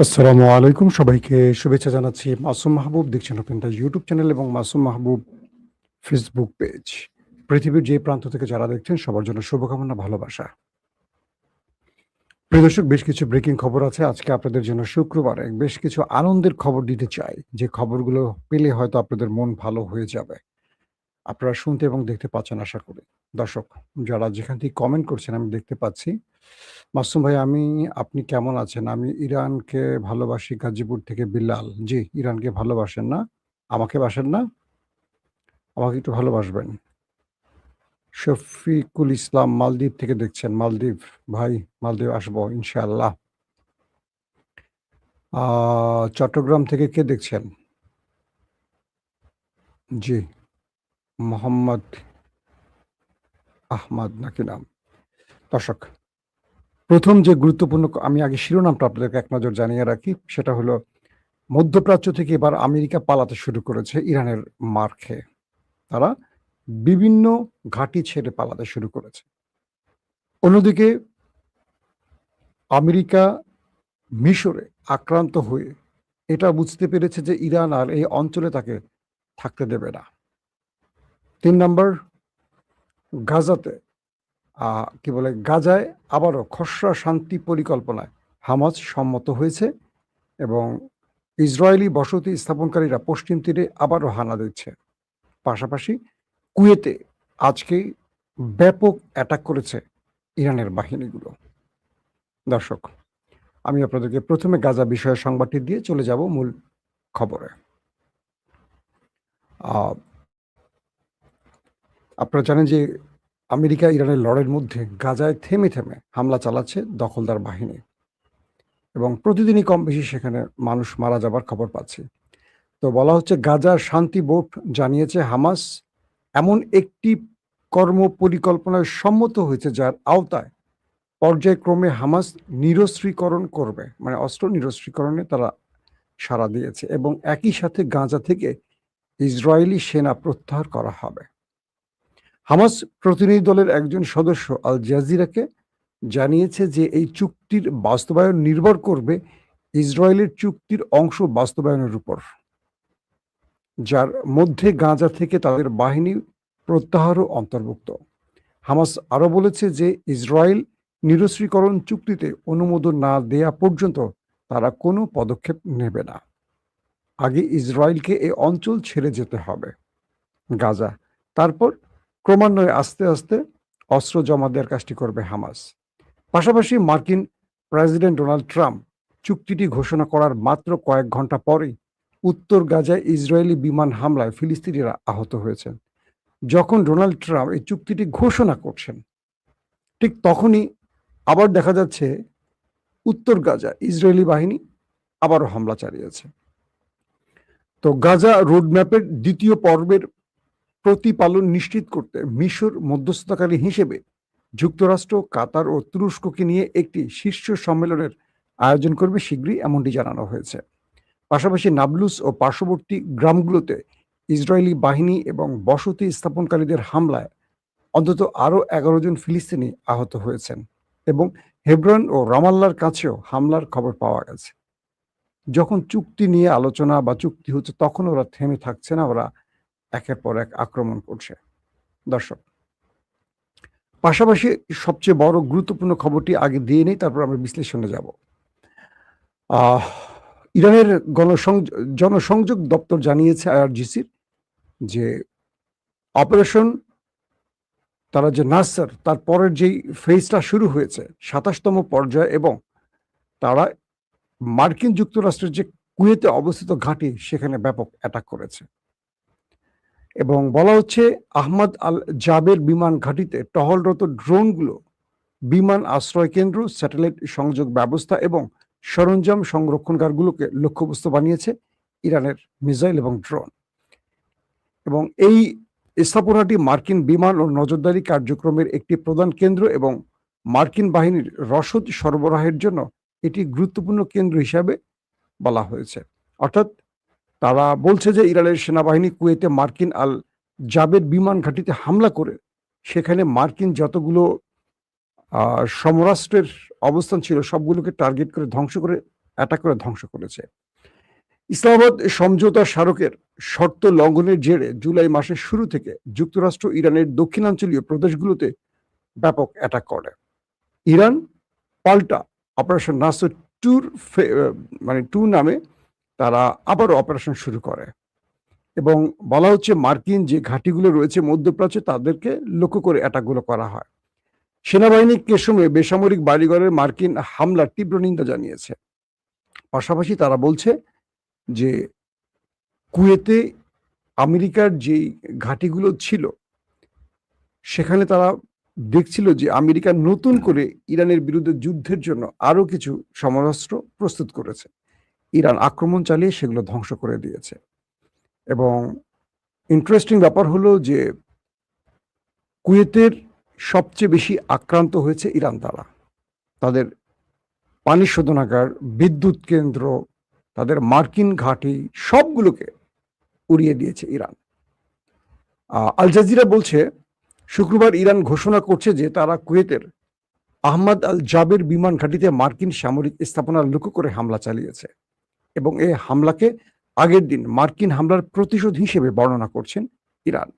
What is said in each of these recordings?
আসসালামু আলাইকুম, সবাইকে শুভেচ্ছা জানাচ্ছি। মাসুম মাহবুব দেখছেন ওপেনটা ইউটিউব চ্যানেল এবং মাসুম মাহবুব ফেসবুক পেজ। পৃথিবীর যে প্রান্ত থেকে যারা দেখছেন সবার জন্য শুভকামনা, ভালোবাসা। প্রিয় দর্শক, বেশ কিছু ব্রেকিং খবর আছে আজকে আপনাদের জন্য। শুক্রবারে বেশ কিছু আনন্দের খবর দিতে চাই, যে খবরগুলো পেলে হয়তো আপনাদের মন ভালো হয়ে যাবে। আপনারা শুনতে এবং দেখতে পাচ্ছেন আশা করি। দর্শক, যারা যেখান থেকে কমেন্ট করছেন আমি দেখতে পাচ্ছি। মাসুম ভাই, আপনি কেমন আছেন? আমি ইরানকে ভালোবাসি, গাজীপুর থেকে বিল্লাল। জি, ইরানকে ভালোবাসেন না? আমাকে বাসেন না? আমাকে একটু ভালোবাসবেন। শফিকুল ইসলাম মালদ্বীপ থেকে দেখছেন। মালদ্বীপ ভাই, মালদ্বীপ আসবো ইনশাআল্লাহ। চট্টগ্রাম থেকে কে দেখছেন? জি, মোহাম্মদ আহমদ নাকি নাম? দর্শক, প্রথম যে গুরুত্বপূর্ণ আমি আগে শিরোনামটা আপনাদেরকে এক নজর জানিয়ে রাখি। সেটা হলো, মধ্যপ্রাচ্য থেকে এবার আমেরিকা পালাতে শুরু করেছে ইরানের মার খেয়ে। তারা বিভিন্ন ঘাঁটি ছেড়ে পালাতে শুরু করেছে। অন্যদিকে আমেরিকা মিশরে আক্রান্ত হয়ে এটা বুঝতে পেরেছে যে ইরান আর এই অঞ্চলে তাকে থাকতে দেবে না। ৩ নাম্বার, গাজাতে গাজায় আবারও খসড়া শান্তি পরিকল্পনায় হামাস সম্মত হয়েছে এবং ইসরায়েলি বসতি স্থাপনকারীরা পশ্চিম তীরে আবারও হানা দিচ্ছে। পাশাপাশি কুয়েতে আজকেই ব্যাপক অ্যাটাক করেছে ইরানের বাহিনীগুলো। দর্শক, আমি আপনাদেরকে প্রথমে গাজা বিষয়ের সংবাদটি দিয়ে চলে যাব মূল খবরে। আপনারা জানেন যে আমেরিকা ইরানের লড়াইয়ের মধ্যে গাজায় থেমে থেমে হামলা চালাচ্ছে দখলদার বাহিনী এবং প্রতিদিনই কম বেশি সেখানে মানুষ মারা যাবার খবর পাচ্ছে। তো বলা হচ্ছে, গাজার শান্তি বোর্ড জানিয়েছে হামাস এমন একটি কর্ম পরিকল্পনায় সম্মত হয়েছে যার আওতায় পর্যায়ক্রমে হামাস নিরস্ত্রীকরণ করবে, মানে অস্ত্র নিরস্ত্রীকরণে তারা সাড়া দিয়েছে এবং একই সাথে গাজা থেকে ইসরায়েলি সেনা প্রত্যাহার করা হবে। হামাস প্রতিনিধি দলের একজন সদস্য আল জাজিরাকে জানিয়েছে যে এই চুক্তির বাস্তবায়ন নির্ভর করবে ইসরায়েলের চুক্তির অংশ বাস্তবায়নের উপর, যার মধ্যে গাজা থেকে তাদের বাহিনী প্রত্যাহারও অন্তর্ভুক্ত। হামাস আরও বলেছে যে ইসরায়েল নিরস্ত্রীকরণ চুক্তিতে অনুমোদন না দেয়া পর্যন্ত তারা কোনো পদক্ষেপ নেবে না। আগে ইসরায়েলকে এই অঞ্চল ছেড়ে যেতে হবে, গাজা, তারপর ক্রমান্বয়ে আস্তে আস্তে অস্ত্র জমা দেওয়ার কাজটি করবে হামাস। পাশাপাশি মার্কিন প্রেসিডেন্ট ডোনাল্ড ট্রাম্প চুক্তিটি ঘোষণা করার মাত্র কয়েক ঘন্টা পরেই উত্তর গাজায় ইসরায়েলি বিমান হামলায় ফিলিস্তিনিরা আহত হয়েছেন। যখন ডোনাল্ড ট্রাম্প এই চুক্তিটি ঘোষণা করছেন, ঠিক তখনই আবার দেখা যাচ্ছে উত্তর গাজা ইসরায়েলি বাহিনী আবারও হামলা চালিয়েছে। তো গাজা রোডম্যাপের দ্বিতীয় পর্বের প্রতিপালন নিশ্চিত করতে মিশর মধ্যস্থতাকারী হিসেবে যুক্তরাষ্ট্র, কাতার ও তুরস্ককে নিয়ে একটি শীর্ষ সম্মেলনের আয়োজন করবে শীঘ্রই, এমনটি জানানো হয়েছে। পাশাপাশি নাবলুস ও পার্শ্ববর্তী গ্রামগুলোতে ইসরায়েলি বাহিনী এবং বসতি স্থাপনকারীদের হামলায় অন্তত আরও ১১ জন ফিলিস্তিনি আহত হয়েছেন এবং হেব্রন ও রামাল্লার কাছেও হামলার খবর পাওয়া গেছে। যখন চুক্তি নিয়ে আলোচনা বা চুক্তি হচ্ছে, তখন ওরা থেমে থাকছে না, ওরা একের পর এক আক্রমণ করছে। দর্শক, পাশাপাশি সবচেয়ে বড় গুরুত্বপূর্ণ খবরটি আগে দিয়ে নেই, তারপর আমরা বিশ্লেষণে যাব। ইরানের জনসংযোগ দপ্তর জানিয়েছে আইআরজিসির যে অপারেশন তারা যে নাসার তার পরের যেই ফেজটা শুরু হয়েছে ২৭তম পর্যায়ে, এবং তারা মার্কিন যুক্তরাষ্ট্রের যে কুয়েতে অবস্থিত ঘাঁটি সেখানে ব্যাপক অ্যাটাক করেছে এবং বলা হচ্ছে আহমদ আল জাবের বিমান ঘাঁটিতে টহলরত ড্রোনগুলো বিমান আশ্রয় কেন্দ্র, স্যাটেলাইট সংযোগ ব্যবস্থা এবং সরঞ্জাম সংরক্ষণগারগুলোকে লক্ষ্যবস্তু বানিয়েছে ইরানের মিসাইল এবং ড্রোন। এবং এই স্থাপনাটি মার্কিন বিমান ও নজরদারি কার্যক্রমের একটি প্রধান কেন্দ্র এবং মার্কিন বাহিনীর রসদ সরবরাহের জন্য এটি গুরুত্বপূর্ণ কেন্দ্র হিসাবে বলা হয়েছে। অর্থাৎ তারা বলছে যে ইরানের সেনাবাহিনী কুয়েতে মার্কিন আল জাবের বিমান ঘাঁটিতে হামলা করে সেখানে মার্কিন যতগুলো সমরাষ্ট্রের অবস্থান ছিল সবগুলোকে টার্গেট করে ধ্বংস করে অ্যাটাক করে ধ্বংস করেছে। ইসলামাবাদ সমঝোতা স্মারকের শর্ত লঙ্ঘনের জেরে জুলাই মাসের শুরু থেকে যুক্তরাষ্ট্র ইরানের দক্ষিণাঞ্চলীয় প্রদেশগুলোতে ব্যাপক অ্যাটাক করে। ইরান পাল্টা অপারেশন নাসর টু নামে তারা আবারও অপারেশন শুরু করে এবং বলা হচ্ছে মার্কিন যে ঘাঁটিগুলো রয়েছে মধ্যপ্রাচ্যে তাদেরকে লক্ষ্য করে অ্যাটাকগুলো করা হয়। সেনাবাহিনী কেসমে বেসামরিক বাড়িঘরের মার্কিন হামলার তীব্র নিন্দা জানিয়েছে। পাশাপাশি তারা বলছে যে কুয়েতে আমেরিকার যেই ঘাঁটিগুলো ছিল সেখানে তারা দেখছিল যে আমেরিকা নতুন করে ইরানের বিরুদ্ধে যুদ্ধের জন্য আরো কিছু সমরাস্ত্র প্রস্তুত করেছে। ইরান আক্রমণ চালিয়ে সেগুলো ধ্বংস করে দিয়েছে। এবং ইন্টারেস্টিং ব্যাপার হলো যে কুয়েতের সবচেয়ে বেশি আক্রান্ত হয়েছে ইরান দ্বারা। তাদের পানি শোধনাগার, বিদ্যুৎ কেন্দ্র, তাদের মার্কিন ঘাঁটি সবগুলোকে উড়িয়ে দিয়েছে ইরান। আল জাজিরা বলছে শুক্রবার ইরান ঘোষণা করছে যে তারা কুয়েতের আহমদ আল জাবের বিমান ঘাঁটিতে মার্কিন সামরিক স্থাপনার লক্ষ্য করে হামলা চালিয়েছে এবং এই হামলাকে আগের দিন মার্কিন হামলার প্রতিশোধ হিসেবে বর্ণনা করছেন ইরান।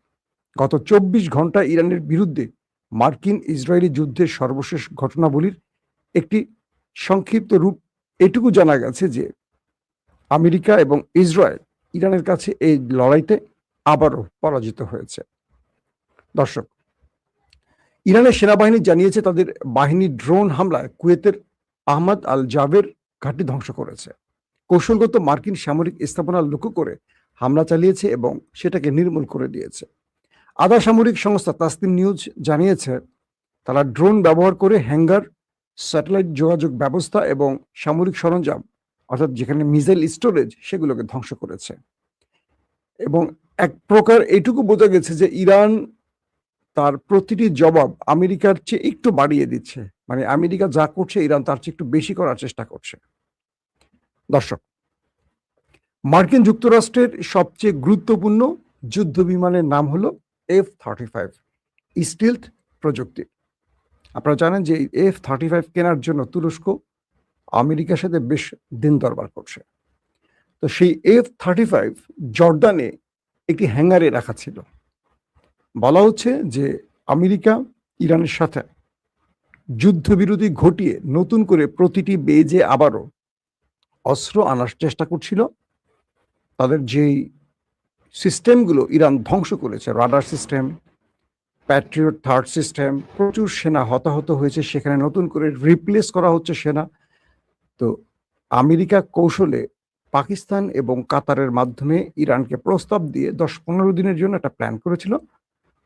গত 24 ঘন্টা ইরানের বিরুদ্ধে মার্কিন ইসরায়েলি যুদ্ধের সর্বশেষ ঘটনাবলীর একটি সংক্ষিপ্ত রূপ এটুকু জানা গেছে যে আমেরিকা এবং ইসরায়েল ইরানের কাছে এই লড়াইতে আবারও পরাজিত হয়েছে। দর্শক, ইরানের সেনাবাহিনী জানিয়েছে তাদের বাহিনী ড্রোন হামলায় কুয়েতের আহমদ আল জাবের ঘাঁটি ধ্বংস করেছে। কৌশলগত মার্কিন সামরিক স্থাপনা লক্ষ্য করে হামলা চালিয়েছে এবং সেটাকে নির্মূল করে দিয়েছে। আধা সামরিক সংস্থা তাসনিম নিউজ জানিয়েছে তারা ড্রোন ব্যবহার করে হ্যাঙ্গার, স্যাটেলাইট যোগাযোগ ব্যবস্থা এবং সামরিক সরঞ্জাম অর্থাৎ যেখানে মিসাইল স্টোরেজ সেগুলোকে ধ্বংস করেছে। এবং এক প্রকার এটুকু বোঝা গেছে যে ইরান তার প্রতিটি জবাব আমেরিকার চেয়ে একটু বাড়িয়ে দিচ্ছে, মানে আমেরিকা যা করছে ইরান তার চেয়ে একটু বেশি করার চেষ্টা করছে। দর্শক, মার্কিন যুক্তরাষ্ট্রের সবচেয়ে গুরুত্বপূর্ণ যুদ্ধ বিমানের নাম হলো F-35 স্টিলথ প্রযুক্তি। আপনারা জানেন যে F-35 কেনার জন্য তুরস্ক আমেরিকার সাথে বেশ দিন দরবার করছে। তো সেই F-35 জর্ডানে একটি হ্যাঙ্গারে রাখা ছিল। বলা হচ্ছে যে আমেরিকা ইরানের সাথে যুদ্ধবিরতি ঘটিয়ে নতুন করে প্রতিটি বেজে আবারও অস্ত্র আনার চেষ্টা করছিল। তাদের যেই সিস্টেমগুলো ইরান ধ্বংস করেছে, radar system, Patriot third system, প্রচুর সেনা হতাহত হয়েছে, সেখানে নতুন করে রিপ্লেস করা হচ্ছে সেনা। তো আমেরিকা কৌশলে পাকিস্তান এবং কাতারের মাধ্যমে ইরানকে প্রস্তাব দিয়ে 10-15 দিনের জন্য একটা প্ল্যান করেছিল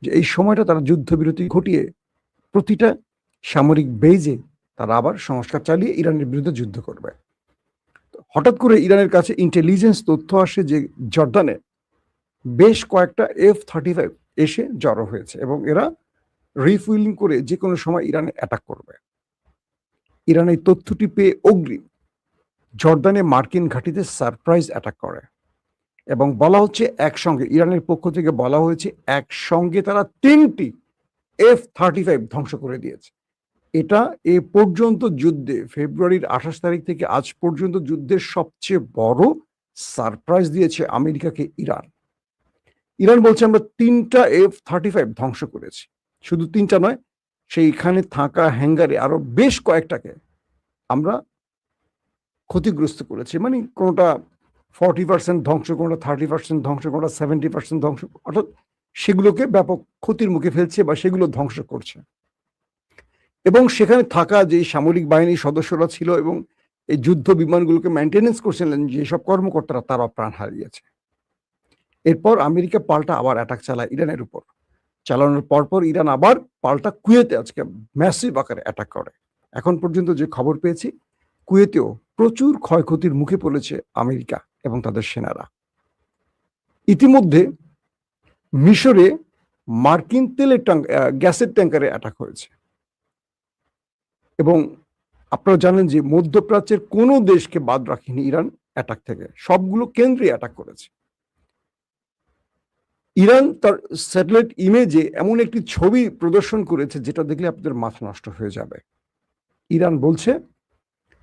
যে এই সময়টা তারা যুদ্ধবিরতি ঘটিয়ে প্রতিটা সামরিক বেজে তারা আবার সংস্কার চালিয়ে ইরানের বিরুদ্ধে যুদ্ধ করবে। হঠাৎ করে ইরানের কাছে ইন্টেলিজেন্স তথ্য আসে যে জর্দানে বেশ কয়েকটা F-35 এসে জড়ো হয়েছে এবং এরা রিফুয়েলিং করে যে কোনো সময় ইরানে অ্যাটাক করবে। ইরান এই তথ্যটি পেয়ে অগ্রিম জর্দানে মার্কিন ঘাঁটিতে সারপ্রাইজ অ্যাটাক করে এবং বলা হচ্ছে একসঙ্গে, ইরানের পক্ষ থেকে বলা হয়েছে একসঙ্গে তারা 3টি F-35 ধ্বংস করে দিয়েছে। এটা এ পর্যন্ত যুদ্ধে ফেব্রুয়ারির 28 তারিখ থেকে আজ পর্যন্ত যুদ্ধের সবচেয়ে বড় সারপ্রাইজ দিয়েছে আমেরিকাকে ইরান। ইরান বলছে আমরা 3টা F-35 ধ্বংস করেছি। শুধু 3টা নয়, সেইখানে থাকা হ্যাঙ্গারে আরো বেশ কয়েকটাকে আমরা ক্ষতিগ্রস্ত করেছি। মানে কোনোটা 40% ধ্বংস, কোনোটা 30% ধ্বংস, কোনোটা 70% ধ্বংস, অর্থাৎ সেগুলোকে ব্যাপক ক্ষতির মুখে ফেলছে বা সেগুলো ধ্বংস করছে। এবং সেখানে থাকা যে সামরিক বাহিনীর সদস্যরা ছিল এবং এই যুদ্ধ বিমানগুলোকে মেনটেনেন্স করছিলেন যেসব কর্মকর্তারা, তারা প্রাণ হারিয়েছে। এরপর আমেরিকা পাল্টা আবার অ্যাটাক চালায় ইরানের উপর। চালানোর পরপর ইরান আবার পাল্টা কুয়েতে আজকে ম্যাসিভ আকারে অ্যাটাক করে। এখন পর্যন্ত যে খবর পেয়েছি, কুয়েতেও প্রচুর ক্ষয়ক্ষতির মুখে পড়েছে আমেরিকা এবং তাদের সেনারা। ইতিমধ্যে মিশরে মার্কিন তেলের গ্যাসের ট্যাঙ্কারে অ্যাটাক হয়েছে এবং আপনারা জানেন যে মধ্যপ্রাচ্যের কোনো দেশকে বাদ রাখেনি ইরান অ্যাটাক থেকে, সবগুলো কেন্দ্রে অ্যাটাক করেছে। ইরান তার স্যাটেলাইট ইমেজে এমন একটি ছবি প্রদর্শন করেছে যেটা দেখলে আপনাদের মাথা নষ্ট হয়ে যাবে। ইরান বলছে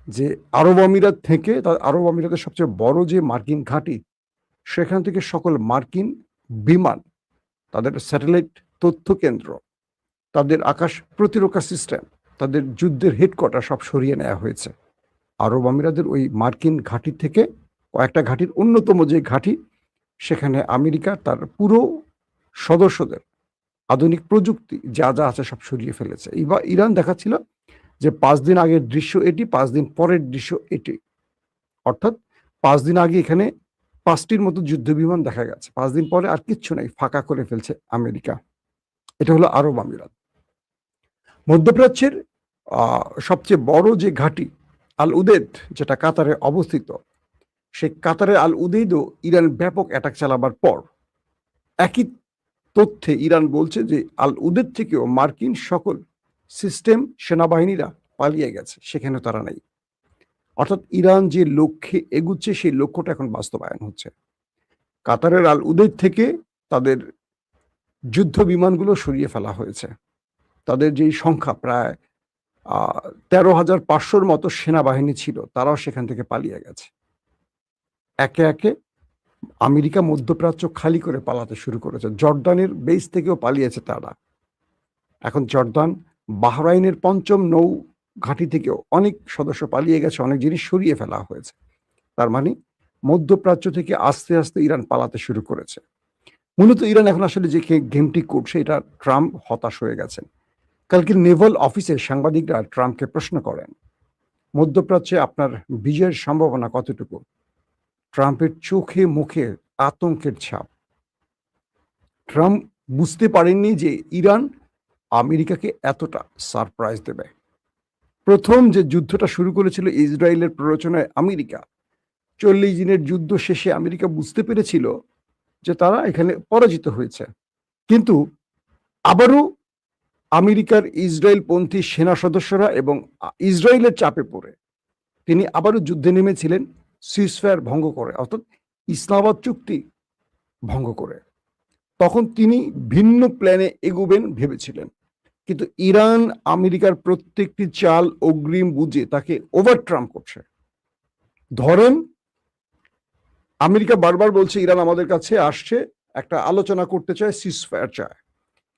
যে আরব আমিরাত থেকে আরব আমিরাতের সবচেয়ে বড় যে মার্কিন ঘাঁটি, সেখান থেকে সকল মার্কিন বিমান, তাদের স্যাটেলাইট তথ্য কেন্দ্র, তাদের আকাশ প্রতিরক্ষা সিস্টেম, তাদের যুদ্ধের হেডকোয়ার্টার সব সরিয়ে নেওয়া হয়েছে আরব আমিরাতের ওই মার্কিন ঘাঁটি থেকে। কয়েকটা ঘাঁটির অন্যতম যে ঘাঁটি, সেখানে আমেরিকা তার পুরো সদস্যদের আধুনিক প্রযুক্তি যা যা আছে সব সরিয়ে ফেলেছে। এবার ইরান দেখাচ্ছিল যে 5 দিন আগের দৃশ্য এটি, 5 দিন পরের দৃশ্য এটি। অর্থাৎ 5 দিন আগে এখানে 5টির মতো যুদ্ধ বিমান দেখা গেছে, 5 দিন পরে আর কিচ্ছু নাই, ফাঁকা করে ফেলছে আমেরিকা। এটা হলো আরব আমিরাত। মধ্যপ্রাচ্যের সবচেয়ে বড় যে ঘাঁটি আল উদেদ, যেটা কাতারে অবস্থিত, সেই কাতারের আল উদেইদও ইরান ব্যাপক অ্যাটাক চালাবার পর একই তথ্যে ইরান বলছে যে আল উদেদ থেকেও মার্কিন সকল সিস্টেম সেনাবাহিনীরা পালিয়ে গেছে, সেখানে তারা নেই। অর্থাৎ ইরান যে লক্ষ্যে এগুচ্ছে সেই লক্ষ্যটা এখন বাস্তবায়ন হচ্ছে। কাতারের আল উদেদ থেকে তাদের যুদ্ধ বিমানগুলো সরিয়ে ফেলা হয়েছে। তাদের যেই সংখ্যা প্রায় 13,500-র মতো সেনাবাহিনী ছিল, তারাও সেখান থেকে পালিয়ে গেছে। একে একে আমেরিকা মধ্যপ্রাচ্য খালি করে পালাতে শুরু করেছে। জর্দানের বেস থেকেও পালিয়েছে তারা। এখন জর্দান, বাহরাইনের 5ম নৌ ঘাঁটি থেকেও অনেক সদস্য পালিয়ে গেছে, অনেক জিনিস সরিয়ে ফেলা হয়েছে। তার মানে মধ্যপ্রাচ্য থেকে আস্তে আস্তে ইরান পালাতে শুরু করেছে। মূলত ইরান এখন আসলে যে গেমটি করছে, এটা ট্রাম্প হতাশ হয়ে গেছেন। কালকে নেভাল অফিসে সাংবাদিকরা ট্রাম্পকে প্রশ্ন করেন, মধ্যপ্রাচ্যে আপনার বিজয়ের সম্ভাবনা কতটুকু? ট্রাম্পের চোখে মুখে আতঙ্কের ছাপ। ট্রাম্প বুঝতে পারেননি যে ইরান আমেরিকাকে এতটা সারপ্রাইজ দেবে। প্রথম যে যুদ্ধটা শুরু করেছিল ইসরায়েলের প্ররোচনায় আমেরিকা, 40 দিনের যুদ্ধ শেষে আমেরিকা বুঝতে পেরেছিল যে তারা এখানে পরাজিত হয়েছে। কিন্তু আবারও আমেরিকার ইসরায়েলপন্থী সেনা সদস্যরা এবং ইসরায়েলের চাপে পড়ে তিনি আবারও যুদ্ধে নেমেছিলেন, সিজফায়ার ভঙ্গ করে, অর্থাৎ ইসলামাবাদ চুক্তি ভঙ্গ করে। তখন তিনি ভিন্ন প্ল্যানে এগোবেন ভেবেছিলেন, কিন্তু ইরান আমেরিকার প্রত্যেকটি চাল অগ্রিম বুঝে তাকে ওভারট্রাম্প করছে। ধরেন, আমেরিকা বারবার বলছে ইরান আমাদের কাছে আসছে, একটা আলোচনা করতে চায়, সিজফায়ার চায়,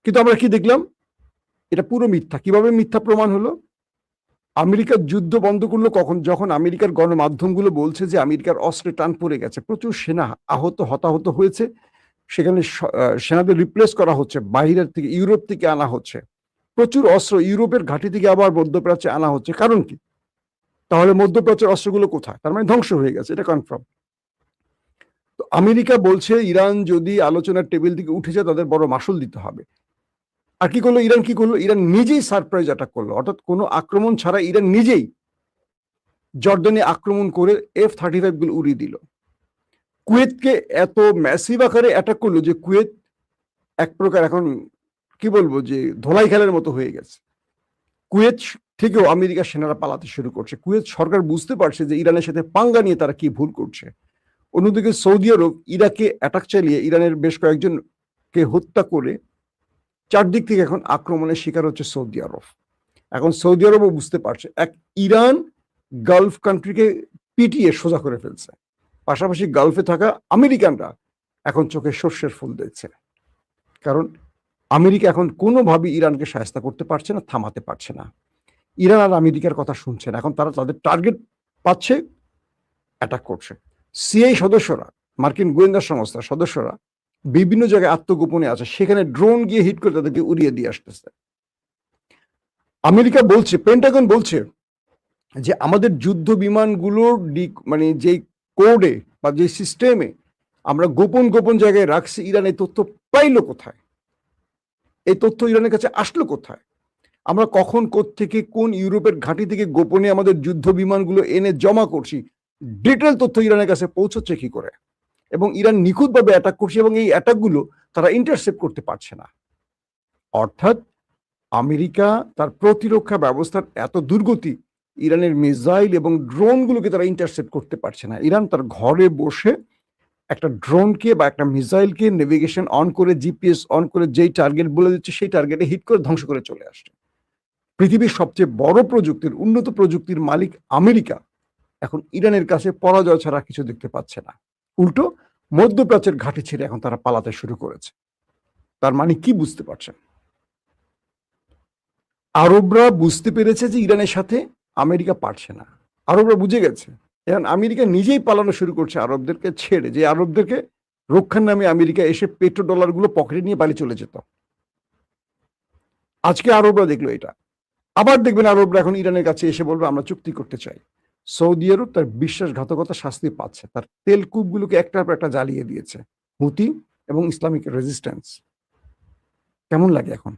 কিন্তু আমরা কি দেখলাম? এটা পুরো মিথ্যা। কিভাবে মিথ্যা প্রমাণ হলো? আমেরিকার যুদ্ধ বন্ধ করলো কখন? যখন আমেরিকার গণমাধ্যমগুলো বলছে যে আমেরিকার অস্ত্রে টান পড়ে গেছে, প্রচুর সেনা হতাহত হয়েছে, সেখানে সেনাদের রিপ্লেস করা হচ্ছে, বাইরের থেকে ইউরোপ থেকে আনা হচ্ছে, প্রচুর অস্ত্র ইউরোপের ঘাঁটি থেকে আবার মধ্যপ্রাচ্যে আনা হচ্ছে। কারণ কি? তাহলে মধ্যপ্রাচ্যের অস্ত্রগুলো কোথায়? তার মানে ধ্বংস হয়ে গেছে, এটা কনফার্ম। তো আমেরিকা বলছে ইরান যদি আলোচনার টেবিল থেকে উঠে যায় তাদের বড় মাসুল দিতে হবে। আর কি করলো ইরান? কি করলো? ইরান নিজেই সারপ্রাইজ অ্যাটাক করলো, অর্থাৎ কোনো আক্রমণ ছাড়া ইরান নিজেই জর্ডানে আক্রমণ করে F-35 গুলো উড়িয়ে দিল। কুয়েতকে এত ম্যাসিভ আকারে অ্যাটাক করলো যে কুয়েত এক প্রকার এখন কি বলবো যে ধোলাই খেলার মতো হয়ে গেছে। কুয়েত থেকেও আমেরিকার সেনারা পালাতে শুরু করছে। কুয়েত সরকার বুঝতে পারছে যে ইরানের সাথে পাঙ্গা নিয়ে তারা কি ভুল করছে। অন্যদিকে সৌদি আরব ইরাকে অ্যাটাক চালিয়ে ইরানের বেশ কয়েকজনকে হত্যা করে চারদিক থেকে এখন আক্রমণের শিকার হচ্ছে সৌদি আরব। এখন সৌদি আরবও বুঝতে পারছে ইরান গালফ কান্ট্রিকে পিটিয়ে সোজা করে ফেলছে। পাশাপাশি গালফে থাকা আমেরিকানরা এখন চোখে সর্ষের ফুল দেখছে, কারণ আমেরিকা এখন কোনোভাবে ইরানকে সাহায্য করতে পারছে না, থামাতে পারছে না। ইরান আর আমেরিকার কথা শুনছে না, এখন তারা তাদের টার্গেট পাচ্ছে, অ্যাটাক করছে। সিআই সদস্যরা, মার্কিন গোয়েন্দা সংস্থার সদস্যরা বিভিন্ন জায়গায় আত্মগোপনে আছে, সেখানে ড্রোন গিয়ে হিট করে তাদেরকে উড়িয়ে দিয়ে আসতেছে। আমেরিকা বলছে, পেন্টাগন বলছে যে আমাদের যুদ্ধ বিমানগুলোর মানে যে কোডে বা যে সিস্টেমে আমরা গোপন গোপন জায়গায় রাখছি, ইরান এই তথ্য পাইলো কোথায়? এই তথ্য ইরানের কাছে আসলো কোথায়? আমরা কখন কোত্থেকে কোন ইউরোপের ঘাঁটি থেকে গোপনে আমাদের যুদ্ধ বিমানগুলো এনে জমা করছি, ডিটেল তথ্য ইরানের কাছে পৌঁছচ্ছে কি করে? এবং ইরান নিখুঁতভাবে অ্যাটাক করছে এবং এই অ্যাটাকগুলো তারা ইন্টারসেপ্ট করতে পারছে না। অর্থাৎ আমেরিকা তার প্রতিরক্ষা ব্যবস্থার এত দুর্গতি, ইরানের মিসাইল এবং ড্রোনগুলোকে তারা ইন্টারসেপ্ট করতে পারছে না। ইরান তার ঘরে বসে একটা ড্রোনকে বা একটা মিসাইলকে নেভিগেশন অন করে, জিপিএস অন করে যেই টার্গেট বলে দিচ্ছে সেই টার্গেটে হিট করে ধ্বংস করে চলে আসছে। পৃথিবীর সবচেয়ে বড় প্রযুক্তির, উন্নত প্রযুক্তির মালিক আমেরিকা এখন ইরানের কাছে পরাজয় ছাড়া কিছু দেখতে পাচ্ছে না। উল্টো মধ্যপ্রাচ্যের ঘাঁটি ছেড়ে এখন তারা পালাতে শুরু করেছে। তার মানে কি বুঝতে পারছেন? আরবরা বুঝতে পেরেছে যে ইরানের সাথে আমেরিকা পারছে না। আরবরা বুঝে গেছে। এখন আমেরিকা নিজেই পালানো শুরু করছে আরবদেরকে ছেড়ে, যে আরবদেরকে রক্ষার নামে আমেরিকা এসে পেট্রো ডলারগুলো পকেটে নিয়ে বাড়ি চলে যেত। আজকে আরবরা দেখলো এটা। আবার দেখবেন আরবরা এখন ইরানের কাছে এসে বলবে আমরা চুক্তি করতে চাই। সৌদি আরব তার বিশ্বাসঘাতকতা শাস্তি পাচ্ছে। তার তেলকূপগুলোকে একটার পর একটা জ্বালিয়ে দিয়েছে হুতি এবং ইসলামিক রেজিস্ট্যান্স। কেমন লাগে এখন?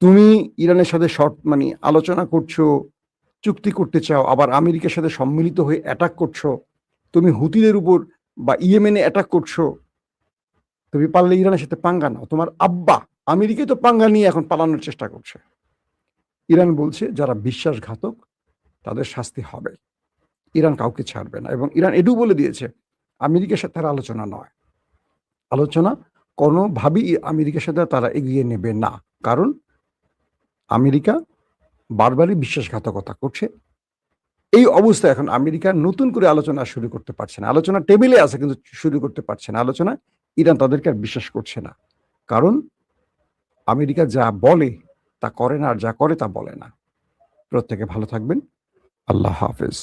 তুমি ইরানের সাথে মানে আলোচনা করছো, চুক্তি করতে চাও, আবার আমেরিকার সাথে সম্মিলিত হয়ে অ্যাটাক করছো। তুমি হুতিদের উপর বা ইয়েমেনে অ্যাটাক করছো। তুমি পারলে ইরানের সাথে পাঙ্গা নাও। তোমার আব্বা আমেরিকায় তো পাঙ্গা নিয়ে এখন পালানোর চেষ্টা করছে। ইরান বলছে যারা বিশ্বাসঘাতক তাদের শাস্তি হবে। ইরান কাউকে ছাড়বে না, এবং ইরান এটাও বলে দিয়েছে আমেরিকার সাথে তার আলোচনা নয়। আলোচনা কোনোভাবেই আমেরিকার সাথে তারা এগিয়ে নেবে না। কারণ আমেরিকা বারবারই বিশ্বাসঘাতকতা করছে। এই অবস্থায় এখন আমেরিকা নতুন করে আলোচনা শুরু করতে পারছে না। আলোচনা টেবিলে আছে কিন্তু শুরু করতে পারছে না আলোচনা। ইরান তাদেরকে আর বিশ্বাস করছে না। কারণ আমেরিকা যা বলে তা করে না, আর যা করে তা বলে না। প্রত্যেকে ভালো থাকবেন। আল্লাহ হাফেজ।